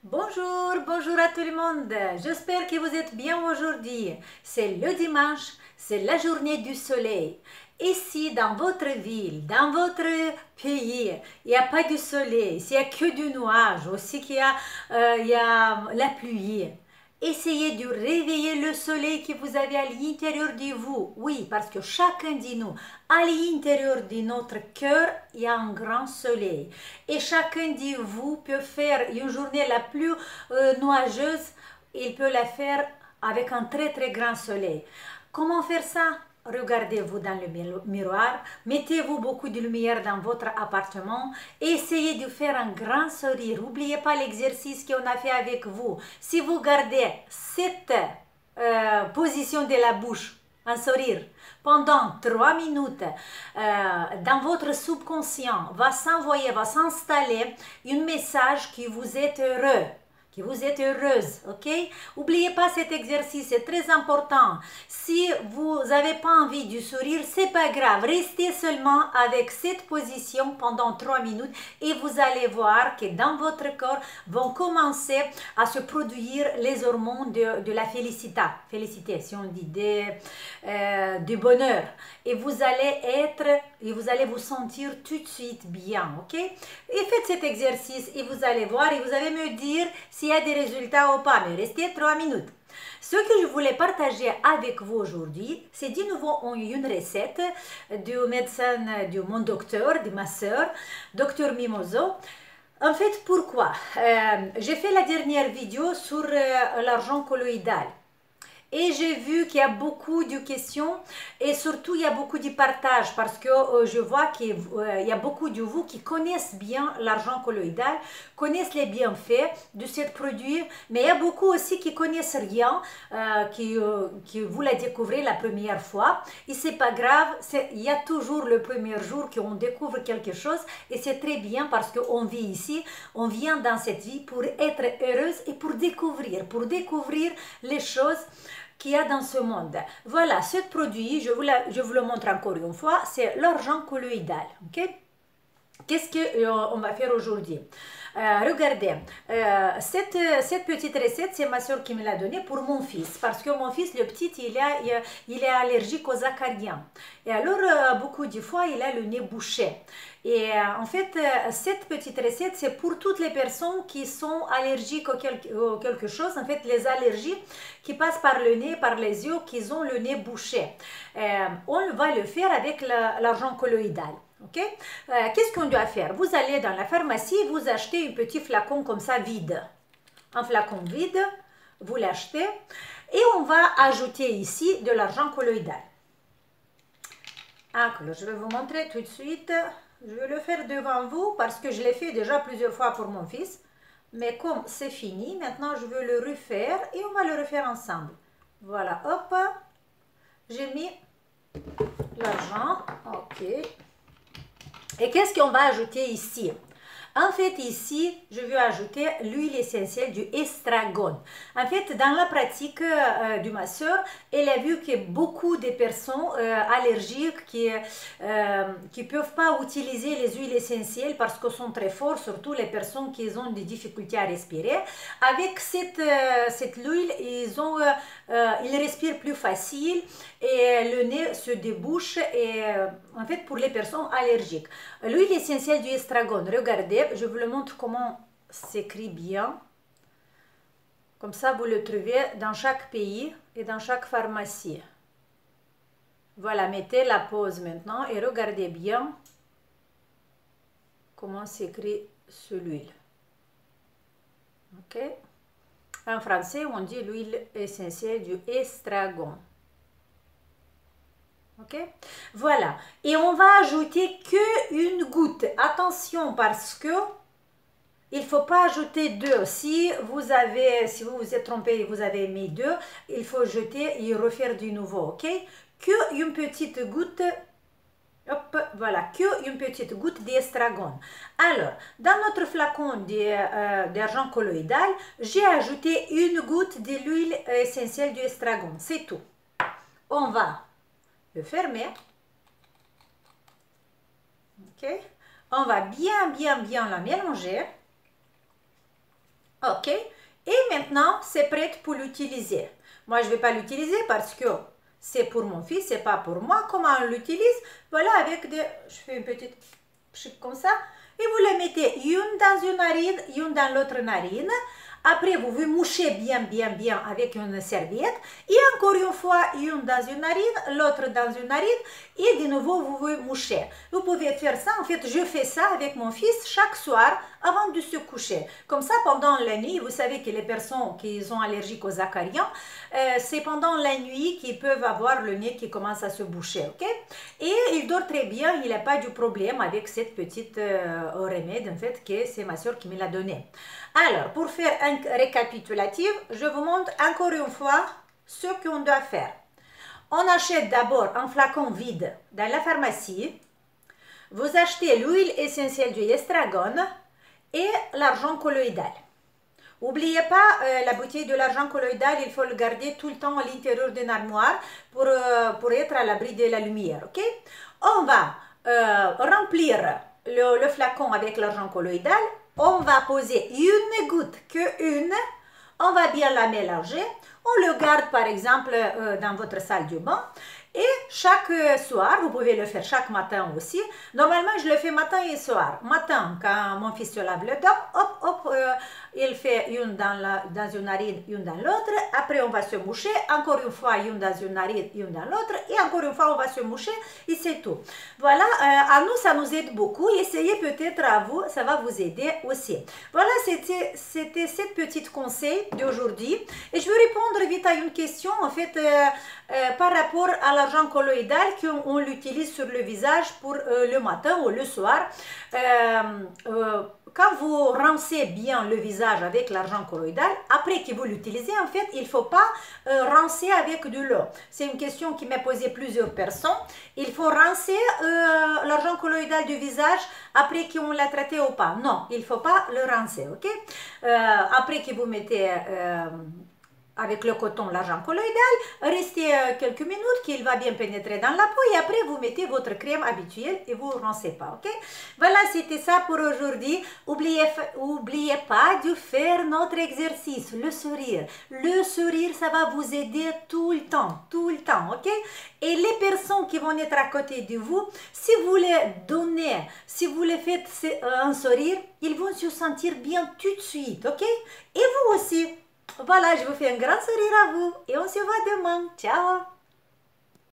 Bonjour, bonjour à tout le monde. J'espère que vous êtes bien aujourd'hui. C'est le dimanche, c'est la journée du soleil. Ici, dans votre ville, dans votre pays, il n'y a pas du soleil, il n'y a que du nuage, aussi il y a la pluie. Essayez de réveiller le soleil que vous avez à l'intérieur de vous. Oui, parce que chacun de nous, à l'intérieur de notre cœur, il y a un grand soleil. Et chacun de vous peut faire une journée la plus nuageuse, il peut la faire avec un très très grand soleil. Comment faire ça? Regardez-vous dans le miroir, mettez-vous beaucoup de lumière dans votre appartement et essayez de faire un grand sourire. N'oubliez pas l'exercice qu'on a fait avec vous. Si vous gardez cette position de la bouche, un sourire, pendant 3 minutes, dans votre subconscient, va s'envoyer, va s'installer un message que vous êtes heureux, que vous êtes heureuse, ok? N'oubliez pas cet exercice, c'est très important. Si vous n'avez pas envie de sourire, c'est pas grave. Restez seulement avec cette position pendant 3 minutes et vous allez voir que dans votre corps vont commencer à se produire les hormones de la félicité, si on dit, du bonheur. Et vous allez vous sentir tout de suite bien, ok? Et faites cet exercice et vous allez voir et vous allez me dire s'il y a des résultats ou pas, mais restez 3 minutes. Ce que je voulais partager avec vous aujourd'hui, c'est de nouveau une recette du médecin, de mon docteur, de ma soeur, docteur Mimoso. En fait, pourquoi? J'ai fait la dernière vidéo sur l'argent colloïdal. Et j'ai vu qu'il y a beaucoup de questions et surtout il y a beaucoup de partage parce que je vois qu'il y a beaucoup de vous qui connaissent bien l'argent colloïdal, connaissent les bienfaits de ce produit, mais il y a beaucoup aussi qui connaissent rien, qui vous la découvrez la première fois. Et c'est pas grave, il y a toujours le premier jour qu'on découvre quelque chose et c'est très bien parce qu'on vit ici, on vient dans cette vie pour être heureuse et pour découvrir les choses qu'il y a dans ce monde. Voilà, ce produit, je vous le montre encore une fois, c'est l'argent colloïdal. Ok? Qu'est-ce qu'on va faire aujourd'hui? Regardez, cette petite recette, c'est ma soeur qui me l'a donnée pour mon fils. Parce que mon fils, le petit, il est allergique aux acariens. Et alors, beaucoup de fois, il a le nez bouché. Et en fait, cette petite recette, c'est pour toutes les personnes qui sont allergiques à quelque chose. En fait, les allergies qui passent par le nez, par les yeux, qui ont le nez bouché. On va le faire avec l'argent colloïdal. Ok? Qu'est-ce qu'on doit faire? Vous allez dans la pharmacie, vous achetez un petit flacon comme ça vide. Un flacon vide, vous l'achetez et on va ajouter ici de l'argent colloïdal. Alors, je vais vous montrer tout de suite. Je vais le faire devant vous parce que je l'ai fait déjà plusieurs fois pour mon fils. Mais comme c'est fini, maintenant je veux le refaire et on va le refaire ensemble. Voilà, hop. J'ai mis l'argent. Ok. Et qu'est-ce qu'on va ajouter ici? En fait, ici, je vais ajouter l'huile essentielle du estragon. En fait, dans la pratique de ma soeur, elle a vu que beaucoup de personnes allergiques qui ne peuvent pas utiliser les huiles essentielles parce qu'elles sont très fortes, surtout les personnes qui ont des difficultés à respirer. Avec cette huile, ils respirent plus facile et le nez se débouche. Et en fait, pour les personnes allergiques. L'huile essentielle du estragon, regardez. Je vous le montre comment s'écrit bien. Comme ça, vous le trouvez dans chaque pays et dans chaque pharmacie. Voilà, mettez la pause maintenant et regardez bien comment s'écrit sur l'huile. Ok? En français, on dit l'huile essentielle du estragon. Ok? Voilà. Et on va ajouter qu'une goutte. Attention parce que il ne faut pas ajouter 2. Si vous vous êtes trompé et vous avez mis 2, il faut jeter et refaire du nouveau. Ok? Qu'une petite goutte. Hop, voilà, qu'une petite goutte d'estragon. Alors, dans notre flacon d'argent colloïdal, j'ai ajouté une goutte de l'huile essentielle du estragon. C'est tout. On va le fermer. Ok? On va bien la mélanger. Ok. Et maintenant, c'est prêt pour l'utiliser. Moi, je ne vais pas l'utiliser parce que c'est pour mon fils, c'est pas pour moi. Comment on l'utilise? Voilà, avec des... Je fais une petite chip comme ça. Et vous le mettez une dans une narine, une dans l'autre narine. Après, vous vous mouchez bien avec une serviette. Et encore une fois, une dans une narine, l'autre dans une narine. Et de nouveau, vous vous mouchez. Vous pouvez faire ça. En fait, je fais ça avec mon fils chaque soir avant de se coucher. Comme ça, pendant la nuit, vous savez que les personnes qui sont allergiques aux acariens, c'est pendant la nuit qu'ils peuvent avoir le nez qui commence à se boucher. Ok? Et il dort très bien. Il n'a pas du problème avec cette petite remède, en fait, que c'est ma soeur qui me l'a donné. Alors, pour faire un récapitulatif, je vous montre encore une fois ce qu'on doit faire. On achète d'abord un flacon vide dans la pharmacie. Vous achetez l'huile essentielle du estragon et l'argent colloïdal. N'oubliez pas la bouteille de l'argent colloïdal, il faut le garder tout le temps à l'intérieur d'une armoire pour être à l'abri de la lumière. Ok? On va remplir le flacon avec l'argent colloïdal. On va poser une goutte que une. On va bien la mélanger. On le garde par exemple dans votre salle de bain. Et chaque soir, vous pouvez le faire chaque matin aussi. Normalement, je le fais matin et soir. Matin, quand mon fils se lave le dents, hop, il fait une dans une narine, une dans l'autre. Après, on va se moucher. Encore une fois, une dans une narine, une dans l'autre. Et encore une fois, on va se moucher. Et c'est tout. Voilà, à nous, ça nous aide beaucoup. Essayez peut-être à vous, ça va vous aider aussi. Voilà, c'était cette petite conseil d'aujourd'hui. Et je vais répondre vite à une question, en fait, par rapport à l'argent colloïdal qu'on l'utilise sur le visage pour le matin ou le soir. Quand vous rincez bien le visage avec l'argent colloïdal, après que vous l'utilisez, en fait, il ne faut pas rincer avec de l'eau. C'est une question qui m'a posé plusieurs personnes. Il faut rincer l'argent colloïdal du visage après qu'on l'a traité ou pas. Non, il ne faut pas le rincer, ok? Après que vous mettez... avec le coton, l'argent colloïdal, restez quelques minutes qu'il va bien pénétrer dans la peau et après vous mettez votre crème habituelle et vous ne rincez pas, ok? Voilà, c'était ça pour aujourd'hui. Oubliez pas de faire notre exercice, le sourire. Le sourire, ça va vous aider tout le temps, ok? Et les personnes qui vont être à côté de vous, si vous les donnez, si vous les faites un sourire, ils vont se sentir bien tout de suite, ok? Et vous aussi. Voilà, je vous fais un grand sourire à vous et on se voit demain. Ciao!